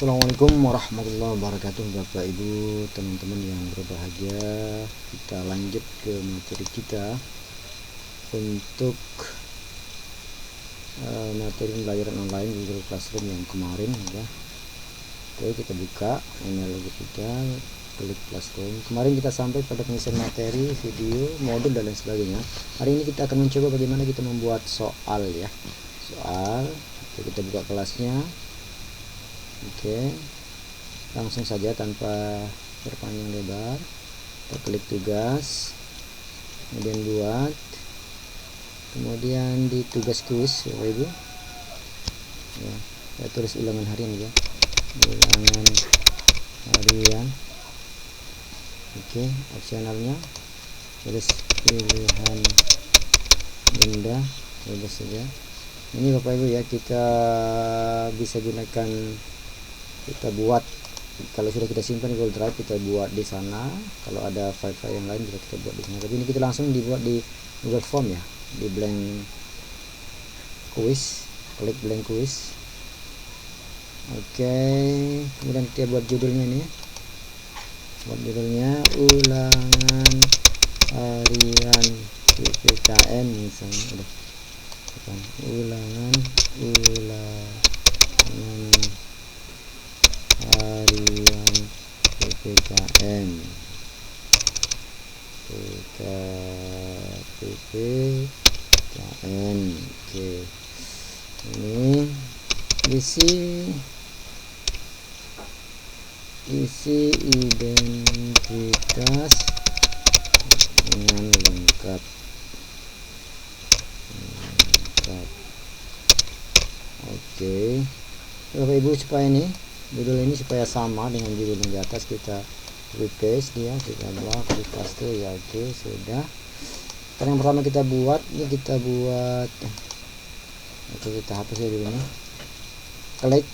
Assalamualaikum warahmatullahi wabarakatuh, Bapak Ibu, teman-teman yang berbahagia. Kita lanjut ke materi kita untuk materi pembelajaran online Google Classroom yang kemarin ya. Oke, kita buka email kita, klik Classroom. Kemarin kita sampai pada pengisian materi, video, modul dan lain sebagainya. Hari ini kita akan mencoba bagaimana kita membuat soal ya. Soal. Oke, kita buka kelasnya. Oke, langsung saja tanpa berpanjang lebar, kita klik tugas, kemudian buat, kemudian di tugas kuis Bapak Ibu ya, saya tulis ulangan harian ya, ulangan harian. Oke, opsionalnya tulis pilihan benda, bebas saja. Ini Bapak Ibu ya, kita bisa gunakan, kita buat, kalau sudah kita simpan di Google Drive kita buat di sana. Kalau ada file-file yang lain bisa kita buat di sana. Tapi ini kita langsung dibuat di Google Form ya, di blank quiz, klik blank quiz. Oke, kemudian kita buat judulnya ini, buat judulnya ulangan harian PPKN misalnya, ulangan harian PPKN PPKN. Oke, ini isi identitas dengan lengkap. Oke, Bapak Ibu, supaya ini judul ini supaya sama dengan judul yang di atas, kita copy paste dia, kita klik paste ya. Oke, sudah. Yang pertama kita buat ini, kita buat, oke, kita hapus ya dulu ini. Klik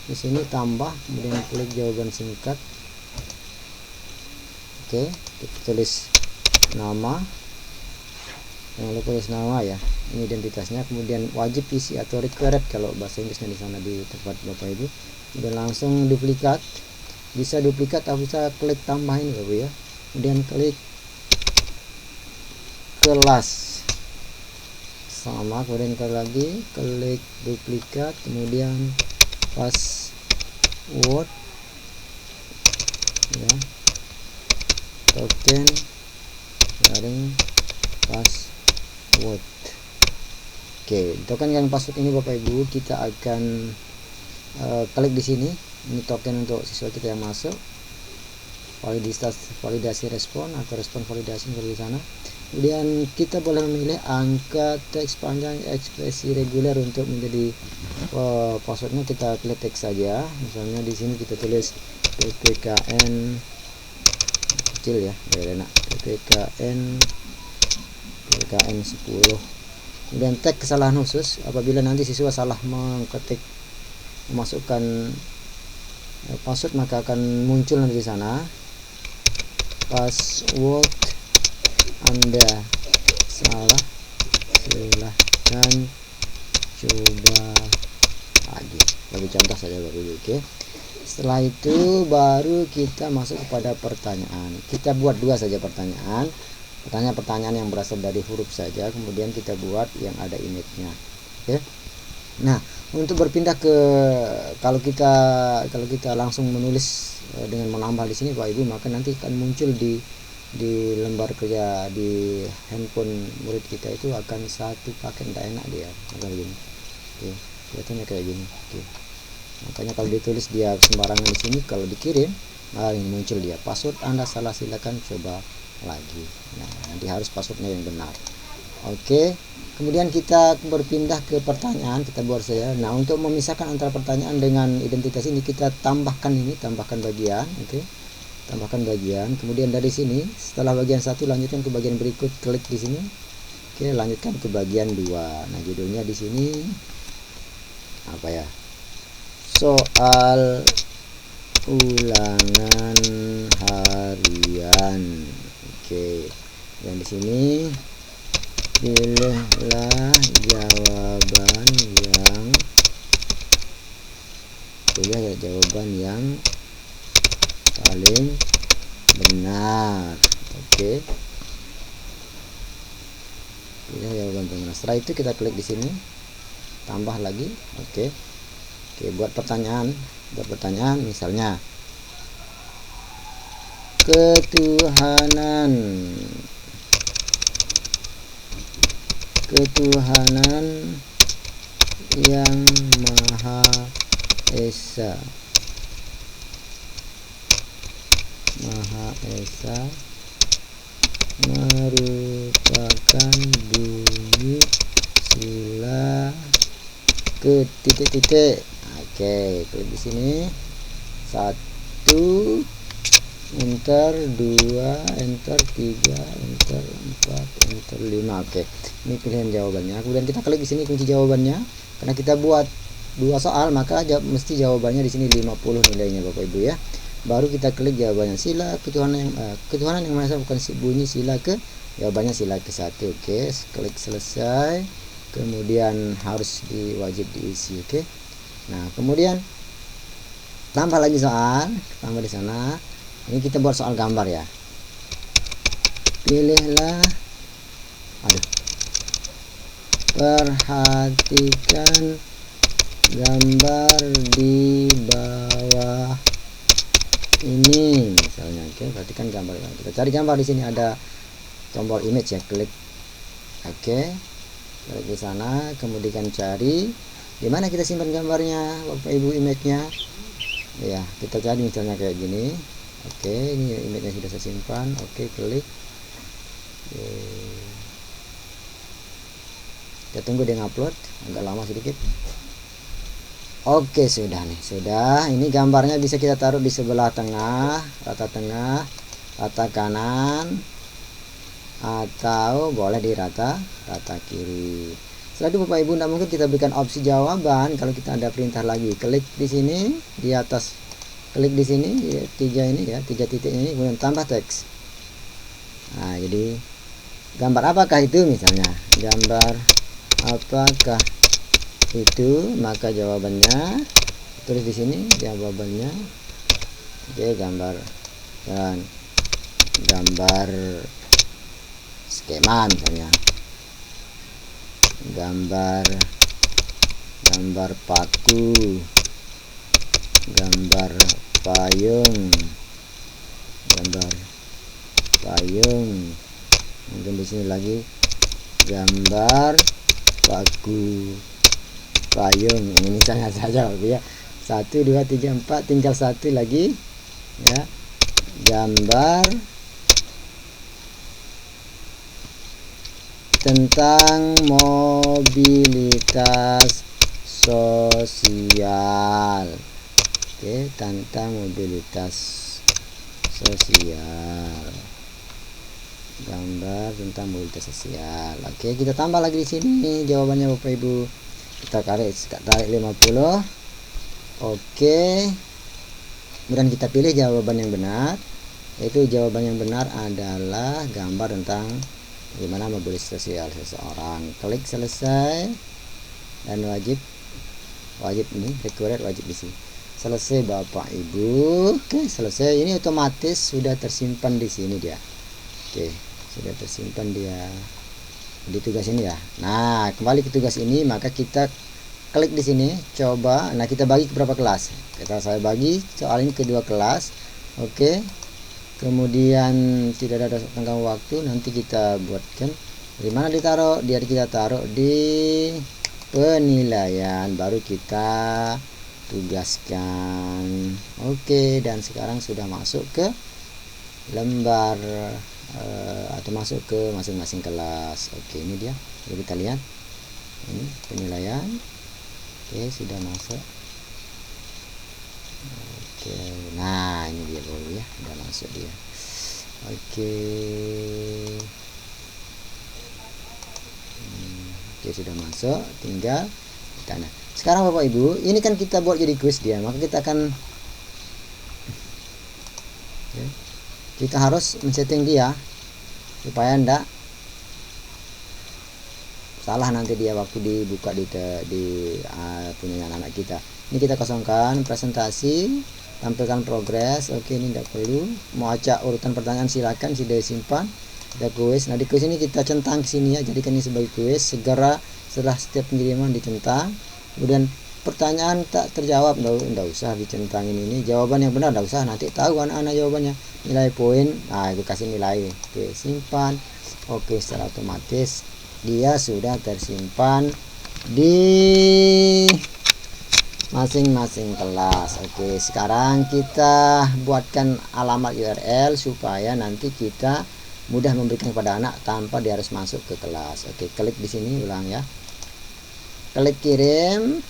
di sini tambah, kemudian klik jawaban singkat. Oke, kita tulis nama, jangan lupa tulis nama ya, ini identitasnya. Kemudian wajib isi atau required kalau bahasa Inggrisnya di sana di tempat Bapak Ibu. Kemudian langsung duplikat, bisa duplikat atau bisa klik tambahin Bapak ya. Kemudian klik kelas sama, kemudian kali lagi klik duplikat, kemudian password ya, token garing password. Oke, token garing password ini Bapak Ibu kita akan klik di sini. Ini token untuk siswa kita yang masuk, validasi respon atau respon validasi di sana. Kemudian kita boleh memilih angka, teks panjang, ekspresi reguler. Untuk menjadi passwordnya kita klik teks saja. Misalnya di sini kita tulis PPKN kecil ya, biar enak, PPKN 10. Kemudian tag kesalahan khusus, apabila nanti siswa salah memasukkan password maka akan muncul nanti di sana password Anda salah, silahkan coba lagi, bagi contoh saja Bapak Ibu. Oke, setelah itu baru kita masuk kepada pertanyaan. Kita buat dua saja pertanyaan yang berasal dari huruf saja, kemudian kita buat yang ada image-nya. Oke. Nah, untuk berpindah ke, kalau kita langsung menulis dengan menambah di sini Bapak Ibu, maka nanti akan muncul di lembar kerja di handphone murid kita itu akan satu paket, tidak enak dia kayak gini. Oke, kelihatannya kayak gini. Oke. Makanya kalau ditulis dia sembarangan di sini, kalau dikirim ini muncul dia password Anda salah, silakan coba lagi. Nah, nanti harus passwordnya yang benar. Oke, kemudian kita berpindah ke pertanyaan, kita buat saja. Nah, untuk memisahkan antara pertanyaan dengan identitas ini kita tambahkan bagian. Oke, tambahkan bagian. Kemudian dari sini setelah bagian 1 lanjutkan ke bagian berikut, klik di sini. Oke, lanjutkan ke bagian 2. Nah, judulnya di sini apa ya? Soal ulangan harian. Oke, dan di sini pilihlah jawaban yang pilih jawaban yang paling benar. Oke, pilih jawaban benar. Setelah itu kita klik di sini, tambah lagi. Oke, buat pertanyaan misalnya ketuhanan yang Maha Esa merupakan bunyi sila ke titik-titik. Oke, klik di sini. 1 enter, 2 enter, 3 enter, 4 enter, 5. Oke, ini pilihan jawabannya. Kemudian kita klik di sini kunci jawabannya. Karena kita buat 2 soal, maka mesti jawabannya di sini 50 nilainya Bapak Ibu ya. Baru kita klik jawabannya, sila ketuhanan yang Maha Esa bukan bunyi sila ke, jawabannya sila ke-1. Oke, klik selesai. Kemudian harus wajib diisi. Oke, nah kemudian tambah lagi soal, tambah di sana. Ini kita buat soal gambar ya. Pilihlah, perhatikan gambar di bawah ini misalnya. Oke, perhatikan gambar. Kita cari gambar di sini, ada tombol image ya, klik. Oke, klik di sana, kemudian cari di mana kita simpan gambarnya Bapak Ibu, image-nya. Ya, kita cari misalnya kayak gini. Oke, ini image-nya sudah saya simpan. Oke, klik. Kita tunggu dia ngupload, agak lama sedikit. Oke, sudah nih, sudah. Ini gambarnya bisa kita taruh di sebelah tengah, rata kanan, atau boleh di rata kiri. Setelah itu Bapak Ibu, tidak mungkin kita berikan opsi jawaban kalau kita ada perintah lagi. Klik di sini di atas, klik di sini ya, 3 ini ya, 3 titik ini, kemudian tambah teks. Nah, jadi gambar apakah itu, misalnya gambar apakah itu, maka jawabannya tulis di sini jawabannya. Oke, gambar skema misalnya, gambar paku, gambar payung, mungkin di sini lagi gambar paku payung. Ini misalnya saja ya, 1 2 3 4, tinggal 1 lagi ya, gambar tentang mobilitas sosial. Oke, tentang mobilitas sosial, gambar tentang mobilitas sosial. Oke, kita tambah lagi di sini jawabannya Bapak Ibu. Kita tarik 50. Oke, kemudian kita pilih jawaban yang benar, yaitu jawaban yang benar adalah gambar tentang bagaimana mobilitas sosial seseorang. Klik selesai, dan wajib ini required, wajib isi. Selesai Bapak Ibu. Oke, selesai. Ini otomatis sudah tersimpan di sini dia. Oke, sudah tersimpan dia di tugas ini ya. Nah, kembali ke tugas ini, maka kita klik di sini, coba. Nah, kita bagi ke berapa kelas? Saya bagi soal ini ke 2 kelas. Oke, kemudian tidak ada tenggang waktu, nanti kita buatkan di mana ditaruh, kita taruh di penilaian, baru kita tugaskan. Oke, dan sekarang sudah masuk ke lembar atau masuk ke masing-masing kelas. Oke, ini dia, jadi kita lihat ini penilaian. Oke, sudah masuk. Oke, nah ini dia dulu ya, sudah masuk dia. Oke, oke, sudah masuk, tinggal kita. Nah, sekarang Bapak Ibu, ini kan kita buat jadi kuis dia, maka kita akan kita harus men-setting dia supaya ndak salah nanti dia waktu dibuka di punya anak kita. Ini kita kosongkan. Presentasi, tampilkan progres. Oke, ini tidak perlu. Mau acak urutan pertanyaan silakan, sudah simpan. Ada kuis. Nah, di kuis ini kita centang ke sini ya, jadikan ini sebagai kuis. Segera setelah setiap pengiriman dicentang. Kemudian pertanyaan tak terjawab, enggak usah dicentangin ini. Jawaban yang benar enggak usah, nanti tahu anak-anak jawabannya. Nilai poin, nah itu kasih nilai. Oke, simpan. Oke, secara otomatis dia sudah tersimpan di masing-masing kelas. Oke, sekarang kita buatkan alamat URL supaya nanti kita mudah memberikan kepada anak tanpa dia harus masuk ke kelas. Oke, klik di sini, ulang ya. Klik kirim.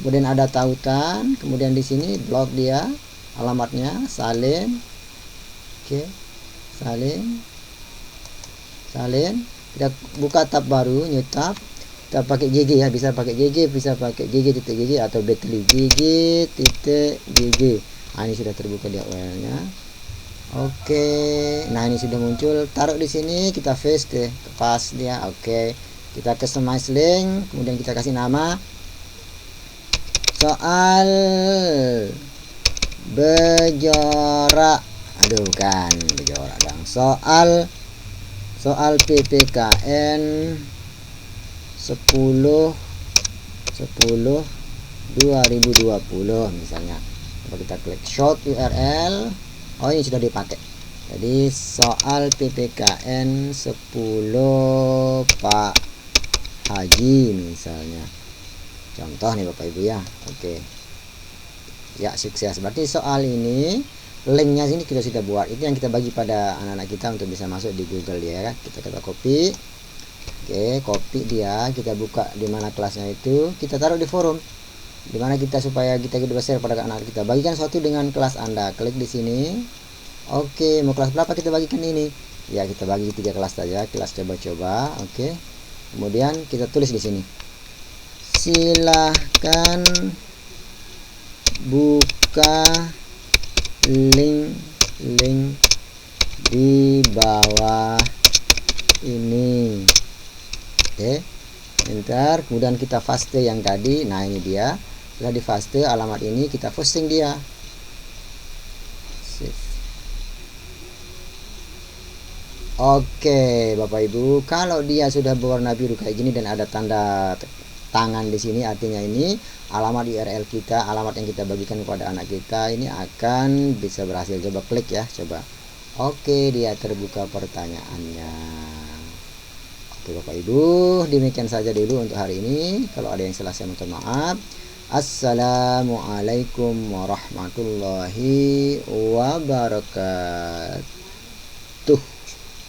Kemudian ada tautan, kemudian di sini blok dia alamatnya, salin. Oke, salin. Kita buka tab baru, new tab. Kita pakai GG ya, bisa pakai GG, bisa pakai GG.GG atau betly GG.GG. Nah, ini sudah terbuka dia URL-nya. Oke, nah ini sudah muncul. Taruh di sini, kita paste deh, pas dia. Oke, kita customize link, kemudian kita kasih nama soal bejorak. Aduh, kan bejorak dong. Soal PPKN 10/2020 misalnya. Coba kita klik short URL. Oh, ini sudah dipakai. Jadi soal PPKN 10 Pak Haji misalnya. Contoh nih Bapak Ibu ya. Oke. Ya, sukses. Berarti soal ini linknya sini kita sudah buat. Itu yang kita bagi pada anak-anak kita untuk bisa masuk di Google ya. Kita copy. Oke, copy dia, kita buka di mana kelasnya itu, kita taruh di forum. Dimana kita supaya kita bisa share pada anak kita. Bagikan suatu dengan kelas Anda. Klik di sini. Oke, mau kelas berapa kita bagikan ini? Ya, kita bagi 3 kelas saja, kelas coba-coba. Oke. Kemudian kita tulis di sini. Silahkan buka link di bawah ini. Oke, enter. Kemudian kita paste yang tadi. Nah, ini dia. Setelah di paste alamat ini, kita posting dia. Save. Oke, Bapak Ibu, kalau dia sudah berwarna biru kayak gini dan ada tanda tangan di sini, artinya ini alamat URL kita, alamat yang kita bagikan kepada anak kita ini akan bisa berhasil. Coba klik ya, coba. Oke, dia terbuka pertanyaannya. Oke Bapak Ibu, demikian saja dulu untuk hari ini. Kalau ada yang salah saya minta maaf. Assalamualaikum warahmatullahi wabarakatuh.